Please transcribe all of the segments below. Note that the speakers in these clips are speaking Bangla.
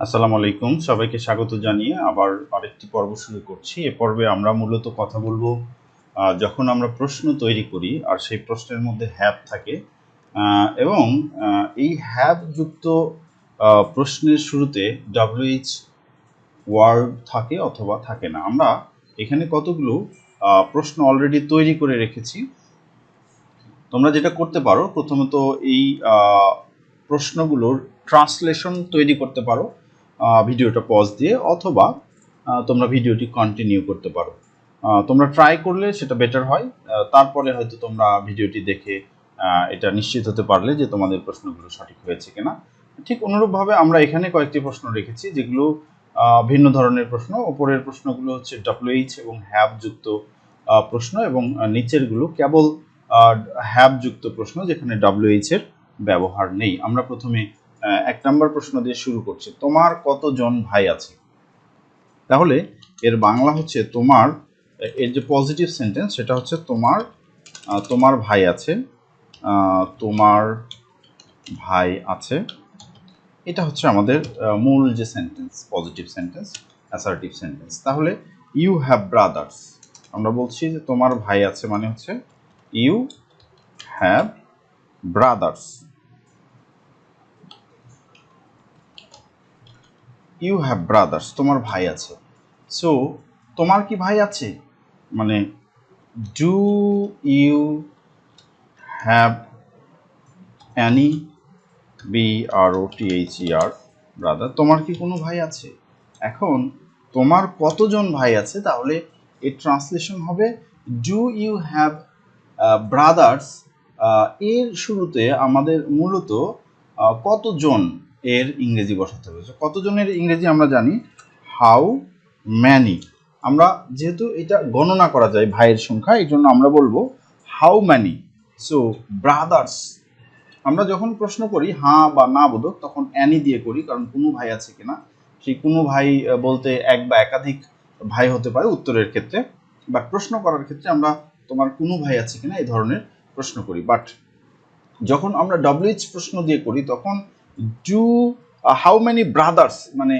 আসসালামু আলাইকুম, সবাইকে স্বাগত জানিয়ে আবার আরেকটি পর্ব শুরু করছি। এ পর্বে আমরা মূলত কথা বলবো যখন আমরা প্রশ্ন তৈরি করি আর সেই প্রশ্নের মধ্যে হ্যাভ থাকে এবং এই হ্যাভ যুক্ত প্রশ্নের শুরুতে WH ওয়ার্ড থাকে অথবা থাকে না। আমরা এখানে কতগুলো প্রশ্ন অলরেডি তৈরি করে রেখেছি। তোমরা যেটা করতে পারো, প্রথমত এই প্রশ্নগুলোর ট্রান্সলেশন তৈরি করতে পারো ভিডিওটা পজ দিয়ে, অথবা তোমরা ভিডিওটি কন্টিনিউ করতে পারো। তোমরা ট্রাই করলে সেটা বেটার হয়। তারপরে হয়তো তোমরা ভিডিওটি দেখে এটা নিশ্চিত হতে পারলে যে তোমাদের প্রশ্নগুলো সঠিক হয়েছে কিনা। ঠিক অনুরূপভাবে আমরা এখানে কয়েকটি প্রশ্ন রেখেছি যেগুলো ভিন্ন ধরনের প্রশ্ন। ওপরের প্রশ্নগুলো হচ্ছে WH এবং হ্যাভ যুক্ত প্রশ্ন, এবং নিচেরগুলো কেবল হ্যাভ যুক্ত প্রশ্ন যেখানে WH এর ব্যবহার নেই। আমরা প্রথমে 1 নম্বর প্রশ্ন দিয়ে শুরু করছি। তোমার কতজন ভাই আছে? তাহলে এর বাংলা হচ্ছে তোমার, এর যে পজিটিভ সেন্টেন্স সেটা হচ্ছে তোমার ভাই আছে, তোমার ভাই আছে। এটা হচ্ছে আমাদের মূল যে sentence, positive sentence, assertive sentence. তাহলে ইউ হ্যাভ ব্রাদার্স, আমরা বলছি যে তোমার ভাই আছে, মানে হচ্ছে you have brothers. You have brothers, তোমার ভাই আছে। সো তোমার কি ভাই আছে, মানে do you have any, BROTHER, brother, তোমার কি কোনো ভাই আছে? এখন তোমার কতজন ভাই আছে, তাহলে এর ট্রান্সলেশন হবে ডু ইউ হ্যাভ ব্রাদার্স। এর শুরুতে আমাদের মূলত কতজন এর ইংরেজি বসাতে হবে। কতজনের ইংরেজি আমরা জানি হাউ ম্যানি। আমরা যেহেতু এটা গণনা করা যায় ভাইয়ের সংখ্যা, এই জন্য আমরা বলবো হাউ ম্যানি। সো ব্রাদার্স, আমরা যখন প্রশ্ন করি হ্যাঁ বা না বোধক, তখন অ্যানি দিয়ে করি, কারণ কোনো ভাই আছে কিনা। সেই কোনো ভাই বলতে এক বা একাধিক ভাই হতে পারে উত্তরের ক্ষেত্রে, বাট প্রশ্ন করার ক্ষেত্রে আমরা তোমার কোনো ভাই আছে কিনা এই ধরনের প্রশ্ন করি। বাট যখন আমরা WH প্রশ্ন দিয়ে করি তখন ডু হাউ মেনি ব্রাদার্স, মানে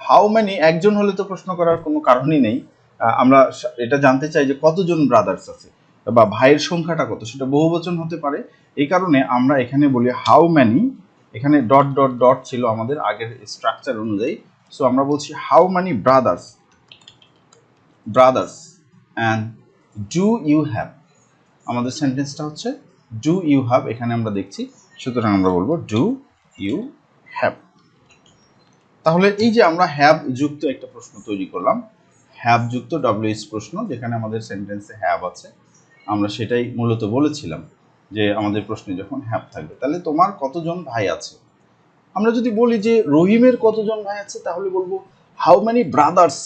হাউ মেনি একজন হলে তো প্রশ্ন করার কোনো কারণই নেই। আমরা এটা জানতে চাই যে কতজন ব্রাদার্স আছে বা ভাইয়ের সংখ্যাটা কত, সেটা বহুবচন হতে পারে। এই কারণে আমরা এখানে বলি হাউ মেনি। এখানে ডট ডট ডট ছিল আমাদের আগের স্ট্রাকচার অনুযায়ী। সো আমরা বলছি how many brothers and do you have. আমাদের সেন্টেন্সটা হচ্ছে ডু ইউ হ্যাভ, এখানে আমরা দেখছি, সুতরাং আমরা বলবো ডু ইউ হ্যাভ। তাহলে এই যে আমরা হ্যাভ যুক্ত একটা প্রশ্ন তৈরি করলাম, হ্যাভ যুক্ত WH প্রশ্ন, যেখানে আমাদের সেন্টেন্সে হ্যাভ আছে, আমরা সেটাই মূলত বলেছিলাম যে আমাদের প্রশ্নে যখন হ্যাভ থাকবে। তাহলে তোমার কতজন ভাই আছে? আমরা যদি বলি যে রহিমের কতজন ভাই আছে, তাহলে বলবো how many brothers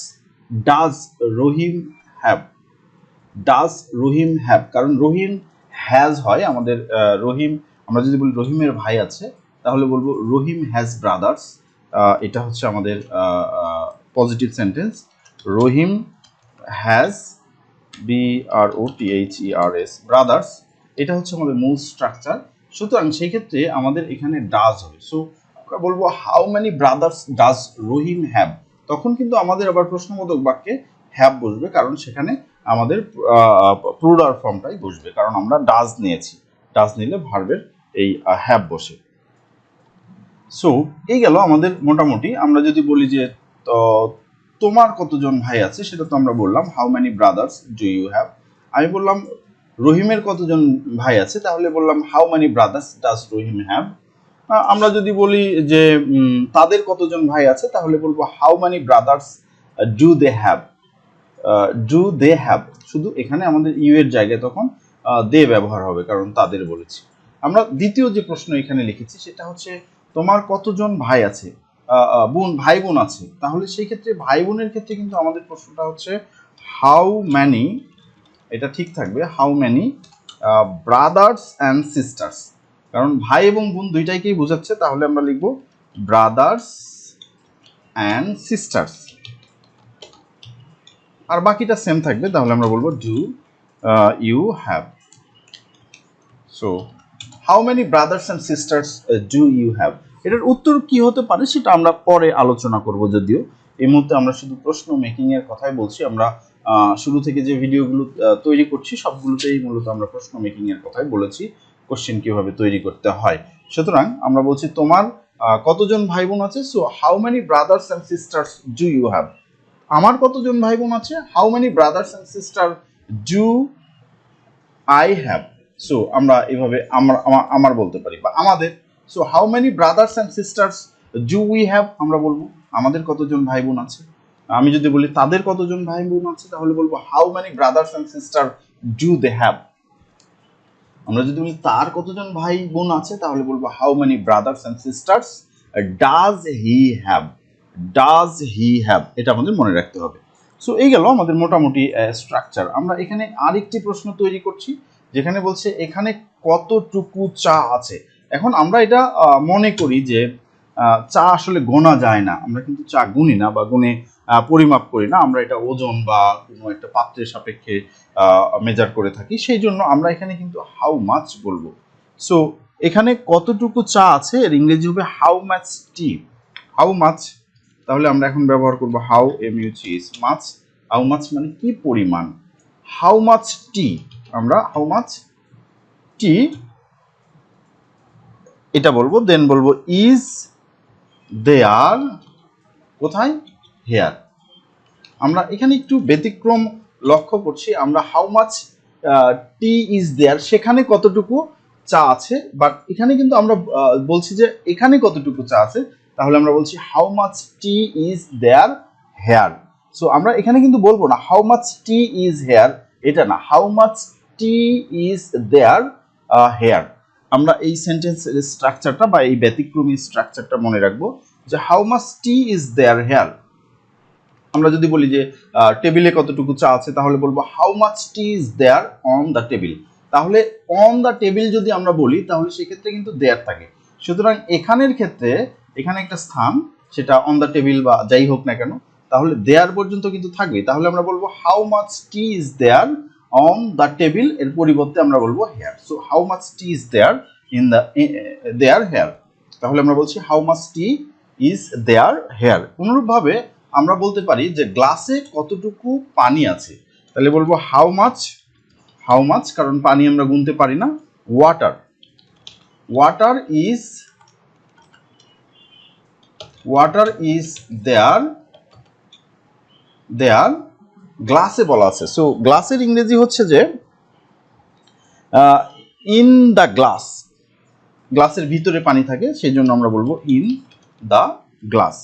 does Rahim have. Does Rahim have, কারণ রহিম হ্যাজ হয় আমাদের। রহিম, আমরা যদি বলি রহিমের ভাই আছে, তাহলে বলবো রহিম হ্যাজ ব্রাদার্স। এটা হচ্ছে আমাদের positive sentence. Rahim has BROTHERS brothers, এটা হচ্ছে আমাদের মূল স্ট্রাকচার। সুতরাং সেই ক্ষেত্রে আমাদের এখানে ডাজ হবে। সো আমরা বলবো how many brothers does Rahim have. তখন কিন্তু আমাদের আবার প্রশ্নবোধক বাক্যে হ্যাভ বসবে, কারণ সেখানে আমাদের প্লুরাল ফর্মটাই বসবে, কারণ আমরা ডাজ নিয়েছি। ডাজ নিলে ভার্বের এই হ্যাভ বসে। সো এই গেল আমাদের মোটামুটি। আমরা যদি বলি যে তোমার কতজন ভাই আছে, সেটা তো আমরা বললাম how many brothers do you have. আমি বললাম রহিমের কতজন ভাই আছে, তাহলে বললাম how many brothers does Rahim have. আমরা যদি বলি যে তাদের কতজন ভাই আছে, তাহলে বলবো how many brothers do they have. Do they have, শুধু এখানে আমাদের ইউ এর জায়গায় তখন দে ব্যবহার হবে, কারণ তাদের বলেছি। আমরা দ্বিতীয় যে প্রশ্ন এখানে লিখেছি সেটা হচ্ছে তোমার কতজন ভাই আছে, ভাই বোন আছে। তাহলে সেই ক্ষেত্রে ভাই বোনের ক্ষেত্রে কিন্তু আমাদের প্রশ্নটা হচ্ছে হাউ ম্যানি, এটা ঠিক থাকবে, how many brothers and sisters, কারণ ভাই এবং বোন দুইটাকেই বোঝাচ্ছে। তাহলে আমরা লিখবো ব্রাদার্স অ্যান্ড সিস্টার্স, আর বাকিটা সেম থাকবে। তাহলে আমরা বলবো do you have. So how many brothers and sisters do you have. এটার উত্তর কি হতে পারে সেটা আমরা পরে আলোচনা করব। যদিও এই মুহূর্তে আমরা শুধু প্রশ্ন মেকিং এর কথাই বলছি। আমরা শুরু থেকে যে ভিডিওগুলো তৈরি করছি সবগুলোতেই মূলত আমরা প্রশ্ন মেকিং এর কথাই বলেছি, কোশ্চেন কিভাবে তৈরি করতে হয়। সুতরাং আমরা বলছি তোমার কতজন ভাই বোন আছে? So how many brothers and sisters do you have? আমার কতজন ভাই বোন আছে? How many brothers and sister do I have? So আমরা এভাবে আমার বলতে পারি বা আমাদের। So how many brothers and sisters do we have? আমরা বলবো আমাদের কতজন ভাই বোন আছে। আমি যদি বলি তাদের কতজন ভাই বোন আছে, তাহলে বলবো how many brothers and sister do they have? আমরা যদি বলি তার কতজন ভাই বোন আছে, তাহলে বলবো how many brothers and sisters does he have? Does he have, এটা আমাদের মনে রাখতে হবে। সো এই গেল আমাদের মোটামুটি স্ট্রাকচার। আমরা এখানে আরেকটি প্রশ্ন তৈরি করছি, যেখানে বলছে এখানে কতটুকু চা আছে। এখন আমরা এটা মনে করি যে চা আসলে গোনা যায় না, আমরা কিন্তু চা গুনি না বা গুনে পরিমাপ করি না, আমরা এটা ওজন বা কোনো একটা পাত্রের সাপেক্ষে মেজার করে থাকি। সেই জন্য আমরা এখানে কিন্তু হাউ মাচ বলবো। সো এখানে কতটুকু চা আছে এর ইংরেজি হবে how much T. How much, তাহলে আমরা এখন ব্যবহার করব হাউ এমইউচিএস মাচ। হাউ মাচ মানে কি পরিমাণ। হাউ মাচ টি, আমরা হাউ মাচ টি এটা বলবো। দেন বলবো ইজ দেয়ার, কোথায়? হেয়ার। আমরা এখানে একটু ব্যতিক্রম লক্ষ্য করছি। আমরা হাউ মাচ টি ইজ দেয়ার, সেখানে কতটুকু চা আছে, বাট এখানে কিন্তু আমরা বলছি যে এখানে কতটুকু চা আছে, তাহলে আমরা বলছি how much tea is there here. So আমরা এখানে কিন্তু বলবো না how much tea is here, এটা না, how much tea is there here. আমরা এই সেন্টেন্সের স্ট্রাকচারটা বা এই ব্যতিক্রমী স্ট্রাকচারটা মনে রাখবো যে how much tea is there here. আমরা যদি বলি যে টেবিলে কতটুকু চা আছে, তাহলে বলবো how much tea is there on the table. তাহলে অন দ্য টেবিল যদি আমরা বলি, তাহলে সেক্ষেত্রে কিন্তু দেয়ার থাকে। সুতরাং এখানের ক্ষেত্রে এখানে একটা স্থান, সেটা অন দ্য টেবিল বা যাই হোক না কেন, তাহলে দেয়ার পর্যন্ত কিন্তু থাকবে। তাহলে আমরা বলবো how much tea is there on the table, এর পরিবর্তে আমরা বলবো here. So how much tea is there in the there here, তাহলে আমরা বলছি how much tea is there here. অনুরূপভাবে আমরা বলতে পারি যে গ্লাসে কতটুকু পানি আছে, তাহলে বলবো হাউ মাচ, হাউ মাচ কারণ পানি আমরা গুনতে পারি না, water, water is, water is there, there গ্লাসে বলা আছে। সো গ্লাসের ইংরেজি হচ্ছে যে ইন দ্য গ্লাস, গ্লাসের ভিতরে পানি থাকে, সেই জন্য আমরা বলবো ইন দ্য গ্লাস।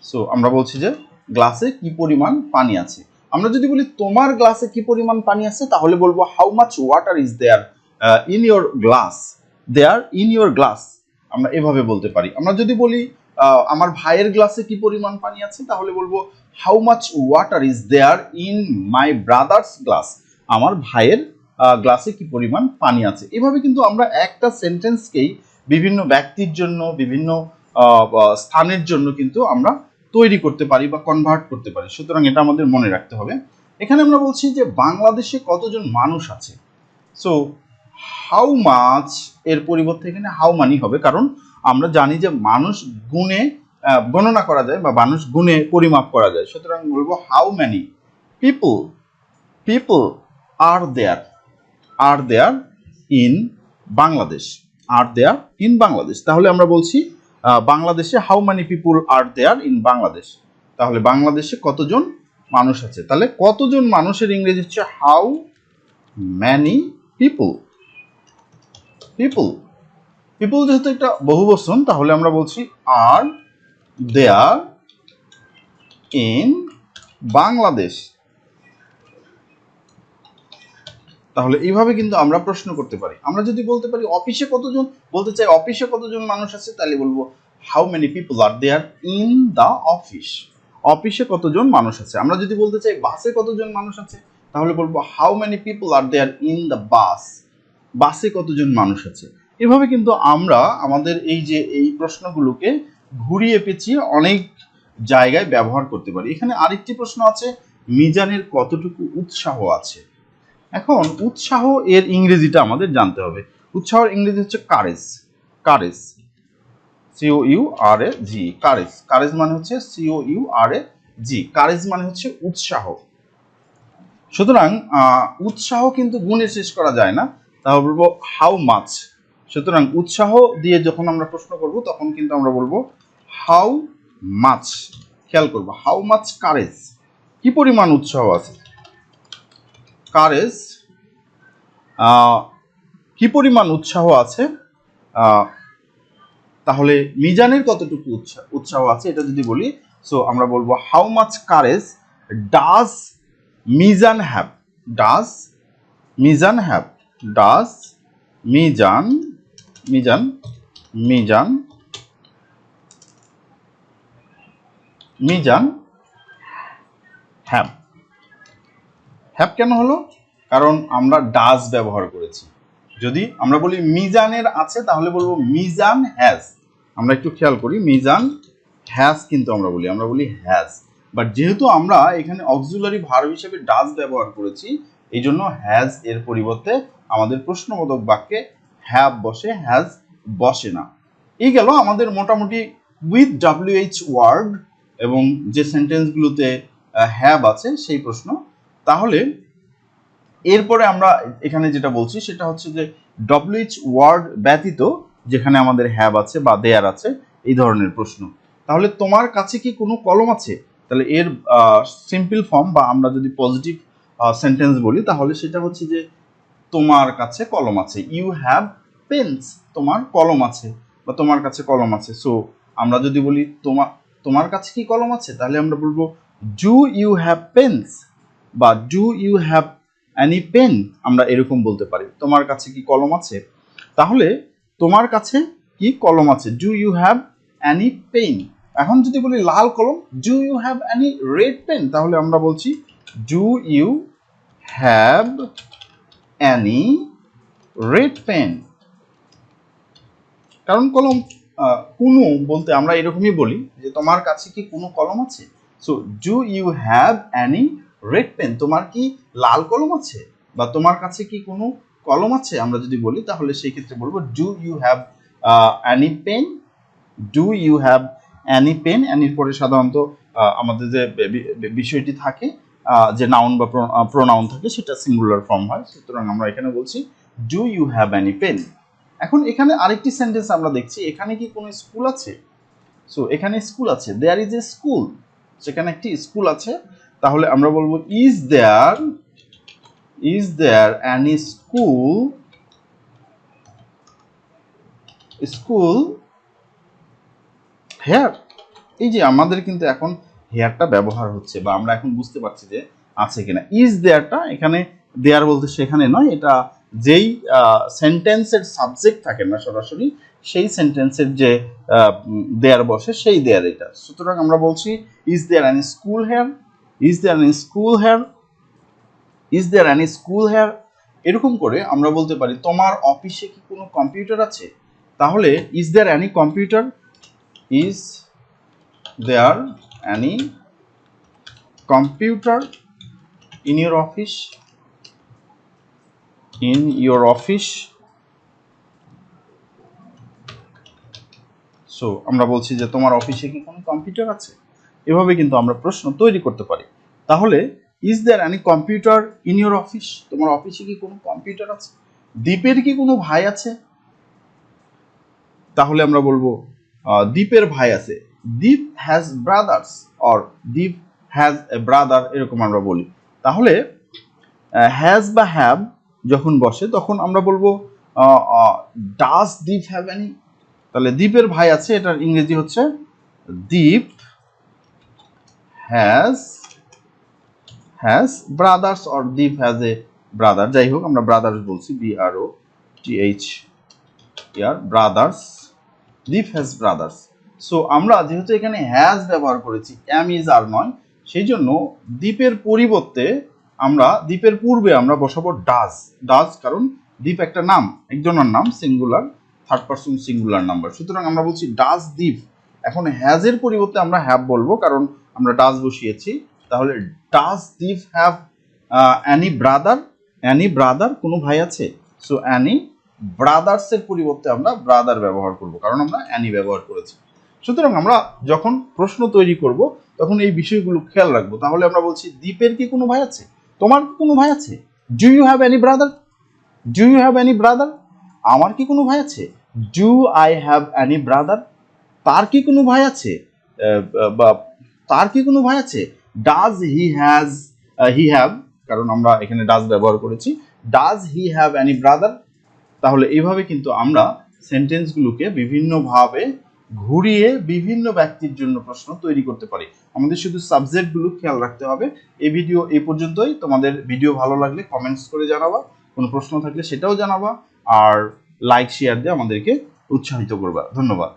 সো আমরা বলছি যে গ্লাসে কি পরিমাণ পানি আছে। আমরা যদি বলি তোমার গ্লাসে কি পরিমাণ পানি আছে, তাহলে বলবো how much water is there in your glass, there in your glass, আমরা এভাবে বলতে পারি। আমরা যদি বলি আমার ভাইয়ের গ্লাসে কি পরিমাণ পানি আছে, তাহলে বলবো how much water is there in my brother's glass, আমার ভাইয়ের গ্লাসে কি পরিমাণ পানি আছে। এভাবে কিন্তু আমরা একটা সেন্টেন্সকেই বিভিন্ন ব্যক্তির জন্য, বিভিন্ন স্থানের জন্য কিন্তু আমরা তৈরি করতে পারি বা কনভার্ট করতে পারি। সুতরাং এটা আমাদের মনে রাখতে হবে। এখানে আমরা বলছি যে বাংলাদেশে কতজন মানুষ আছে। সো হাউ মাচ এর পরিবর্তে এখানে হাউ মানি হবে, কারণ আমরা জানি যে মানুষ গুণে গণনা করা যায় বা মানুষ গুণে পরিমাপ করা যায়। সুতরাং বলবো how many people, people are there, are there in Bangladesh, are there in Bangladesh. তাহলে আমরা বলছি বাংলাদেশে how many people are there in Bangladesh, তাহলে বাংলাদেশে কতজন মানুষ আছে। তাহলে কতজন মানুষের ইংরেজি হচ্ছে হাউ ম্যানি পিপুল। পিপুল, পিপুল যেহেতু একটা বহুবচন, তাহলে আমরা বলছি আর দেয়ার ইন বাংলাদেশ। তাহলে এইভাবে কিন্তু আমরা প্রশ্ন করতে পারি। আমরা যদি বলতে পারি অফিসে কতজন, বলতে চাই অফিসে কতজন মানুষ আছে, তাহলে বলবো how many people are there in the office, অফিসে কতজন মানুষ আছে। আমরা যদি বলতে চাই বাসে কতজন মানুষ আছে, তাহলে বলবো how many people are there in the bus, বাসে কতজন মানুষ আছে। এভাবে কিন্তু আমরা আমাদের এই যে এই প্রশ্নগুলোকে ঘুরিয়ে পেঁচিয়ে অনেক জায়গায় ব্যবহার করতে পারি। এখানে আরেকটি প্রশ্ন আছে, মিজানের কতটুকু উৎসাহ আছে। এখন উৎসাহ এর ইংরেজিটা আমাদের জানতে হবে। উৎসাহের ইংরেজি হচ্ছে courage, courage. COURAG, courage. Courage মানে হচ্ছে COURAG, কারেজ মানে হচ্ছে উৎসাহ। সুতরাং উৎসাহ কিন্তু গুণে শেষ করা যায় না, তাহলে বলবো হাউ মাচ। সুতরাং উৎসাহ দিয়ে যখন আমরা প্রশ্ন করব তখন কিন্তু আমরা বলবো হাউ মাচ। খেয়াল করবো হাউ মাচ কারেজ, কি পরিমাণ উৎসাহ আছে। কারেজ কি পরিমাণ উৎসাহ আছে, তাহলে মিজানের কতটুকু উৎসাহ আছে এটা যদি বলি, সো আমরা বলবো how much courage does Mizan have. Does Mizan have, does Mizan Mizan Mizan Mizan have. Have কেন হলো? কারণ আমরা ডাজ ব্যবহার করেছি। যদি আমরা বলি মিজানের আছে তাহলে বলবো মিজান হ্যাজ। আমরা একটু খেয়াল করি, মিজান হ্যাজ কিন্তু আমরা বলি হ্যাজ, বাট যেহেতু আমরা এখানে অক্সিলারি ভার্ব হিসেবে ডাজ ব্যবহার করেছি, এই জন্য হ্যাজ এর পরিবর্তে আমাদের প্রশ্নবোধক বাক্যে হ্যাভ বসে, হ্যাজ বসে না। এই গেল আমাদের মোটামুটি উইথ WH ওয়ার্ড এবং যে সেন্টেন্সগুলোতে হ্যাভ আছে সেই প্রশ্ন। তাহলে এরপরে আমরা এখানে যেটা বলছি সেটা হচ্ছে যে WH ওয়ার্ড ব্যতীত যেখানে আমাদের হ্যাভ আছে বা দেয়ার আছে এই ধরনের প্রশ্ন। তাহলে তোমার কাছে কি কোনো কলম আছে, তাহলে এর সিম্পল ফর্ম বা আমরা যদি পজিটিভ সেন্টেন্স বলি তাহলে সেটা হচ্ছে যে তোমার কাছে কলম আছে। ইউ হ্যাভ পেন্স, তোমার কলম আছে বা তোমার কাছে কলম আছে। সো আমরা যদি বলি তোমার কাছে কি কলম আছে, তাহলে আমরা বলবো ডু ইউ হ্যাভ পেন্স বা do you have any pen. আমরা এরকম বলতে পারি তোমার কাছে কি কলম আছে। তাহলে তোমার কাছে কি কলম আছে, do you have any pen. এখন যদি বলি লাল কলম, do you have any red pen, তাহলে আমরা বলছি do you have any red pen. কারণ কলম কোনো বলতে আমরা এরকমই বলি যে তোমার কাছে কি কোনো কলম আছে। So do you have any red pen, তোমার কি লাল কলম আছে বা তোমার কাছে কি কোনো কলম আছে আমরা যদি বলি, তাহলে সেই ক্ষেত্রে বলবো do you have any pen. Do you have any pen, অ্যানির পরে সাধারণত আমাদের যে বিষয়টি থাকে, যে নাউন বা প্রোনাউন থাকে সেটা সিঙ্গুলার ফর্ম হয়। সুতরাং আমরা এখানে বলছি do you have any pen. এখন এখানে আরেকটি সেন্টেন্স আমরা দেখছি, এখানে কি কোনো স্কুল আছে। সো এখানে স্কুল আছে, দেয়ার ইজ এ স্কুল, সেখানে একটি স্কুল আছে। তাহলে আমরা বলবো is there any school here. এই যে আমাদের কিন্তু এখন হেয়ারটা ব্যবহার হচ্ছে বা আমরা এখন বুঝতে পারছি যে আছে কিনা। ইজ দেয়ারটা এখানে দেয়ার বলতে সেখানে নয়, এটা যেই সেন্টেন্সের সাবজেক্ট থাকে না সরাসরি সেই সেন্টেন্সের যে দেয়ার বসে সেই দেয়ার এটা। সুতরাং আমরা বলছি is there any school here, is there any school here, is there any school here. এরকম করে আমরা বলতে পারি তোমার অফিসে কি কোনো কম্পিউটার আছে, তাহলে is there any computer, is there any computer in your office, in your office. So আমরা বলছি যে তোমার অফিসে কি কোনো কম্পিউটার আছে। এভাবে কিন্তু আমরা প্রশ্ন তৈরি করতে পারি। তাহলে is there any computer in your office, তোমার অফিসে কি কোনো কম্পিউটার আছে। দীপের কি কোনো ভাই আছে, তাহলে আমরা বলবো দীপের ভাই আছে, Deep has brothers or Deep has a brother, এরকম আমরা বলি। তাহলে হ্যাজ বা হ্যাভ যখন বসে তখন আমরা বলবো ডাজ দীপ হ্যাভ এনি। তাহলে দীপের ভাই আছে, এটার ইংরেজি হচ্ছে Deep has brothers or Deep has a brother. যাই হোক আমরা ব্রাদার্স বলছি, BROTHER, brothers, Deep has brothers. So আমরা যেহেতু এখানে হ্যাজ ব্যবহার করেছি, এম ইজ আর নয়, সেই জন্য দীপের পরিবর্তে আমরা দীপের পূর্বে আমরা বসাবো ডাজ, কারণ দীপ একটা নাম, একজনের নাম, singular, third person singular number. সুতরাং আমরা বলছি ডাজ দীপ। এখন হ্যাজের পরিবর্তে আমরা হ্যাভ বলবো কারণ আমরা ডাজ বসিয়েছি। তাহলে does Deep have any brother, any brother, কোনো ভাই আছে। সো অ্যানি ব্রাদার্সের পরিবর্তে আমরা ব্রাদার ব্যবহার করব, কারণ আমরা অ্যানি ব্যবহার করেছি। সুতরাং আমরা যখন প্রশ্ন তৈরি করব তখন এই বিষয়গুলো খেয়াল রাখবো। তাহলে আমরা বলছি, দীপের কি কোনো ভাই আছে? তোমার কি কোনো ভাই আছে? Do you have any brother? Do you have any brother? আমার কি কোনো ভাই আছে? Do I have any brother? তার কি কোনো ভাই আছে? বা তার কি কোনো ভাই আছে? ডাজ হি হ্যাভ, কারণ আমরা এখানে ডাজ ব্যবহার করেছি, does he have any brother? তাহলে এইভাবে কিন্তু আমরা সেন্টেন্সগুলোকে বিভিন্নভাবে ঘুরিয়ে বিভিন্ন ব্যক্তির জন্য প্রশ্ন তৈরি করতে পারি। আমাদের শুধু সাবজেক্টগুলো খেয়াল রাখতে হবে। এই ভিডিও এই পর্যন্তই। তোমাদের ভিডিও ভালো লাগলে কমেন্টস করে জানাবা, কোনো প্রশ্ন থাকলে সেটাও জানাবা, আর লাইক শেয়ার দিয়ে আমাদেরকে উৎসাহিত করবা। ধন্যবাদ।